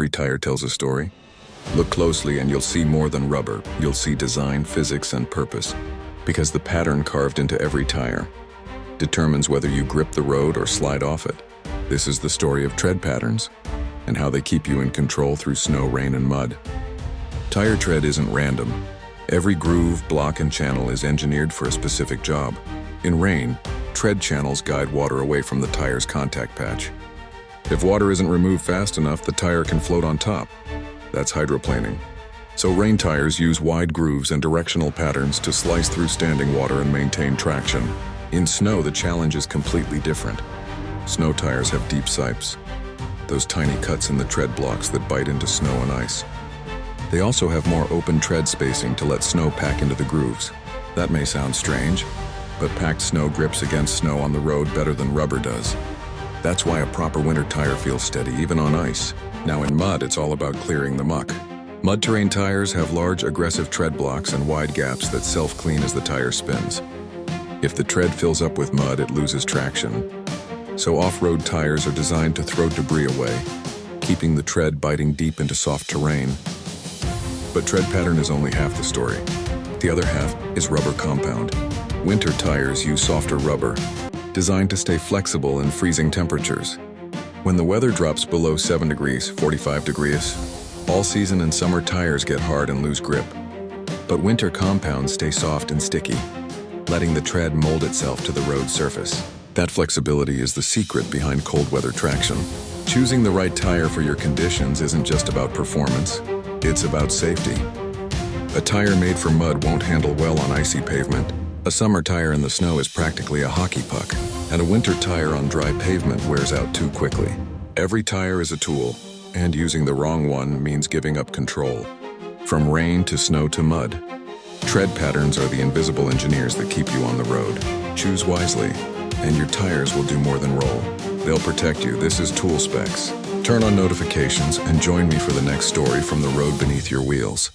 Every tire tells a story. Look closely and you'll see more than rubber. You'll see design, physics, and purpose. Because the pattern carved into every tire determines whether you grip the road or slide off it. This is the story of tread patterns and how they keep you in control through snow, rain, and mud. Tire tread isn't random. Every groove, block, and channel is engineered for a specific job. In rain, tread channels guide water away from the tire's contact patch. If water isn't removed fast enough, the tire can float on top. That's hydroplaning. So rain tires use wide grooves and directional patterns to slice through standing water and maintain traction. In snow, the challenge is completely different. Snow tires have deep sipes, those tiny cuts in the tread blocks that bite into snow and ice. They also have more open tread spacing to let snow pack into the grooves. That may sound strange, but packed snow grips against snow on the road better than rubber does. That's why a proper winter tire feels steady, even on ice. Now in mud, it's all about clearing the muck. Mud terrain tires have large, aggressive tread blocks and wide gaps that self-clean as the tire spins. If the tread fills up with mud, it loses traction. So off-road tires are designed to throw debris away, keeping the tread biting deep into soft terrain. But tread pattern is only half the story. The other half is rubber compound. Winter tires use softer rubber, designed to stay flexible in freezing temperatures. When the weather drops below 7 degrees, 45 degrees, all season and summer tires get hard and lose grip. But winter compounds stay soft and sticky, letting the tread mold itself to the road surface. That flexibility is the secret behind cold weather traction. Choosing the right tire for your conditions isn't just about performance, it's about safety. A tire made for mud won't handle well on icy pavement. A summer tire in the snow is practically a hockey puck, and a winter tire on dry pavement wears out too quickly. Every tire is a tool, and using the wrong one means giving up control. From rain to snow to mud, tread patterns are the invisible engineers that keep you on the road. Choose wisely, and your tires will do more than roll. They'll protect you. This is Tool Specs. Turn on notifications and join me for the next story from the road beneath your wheels.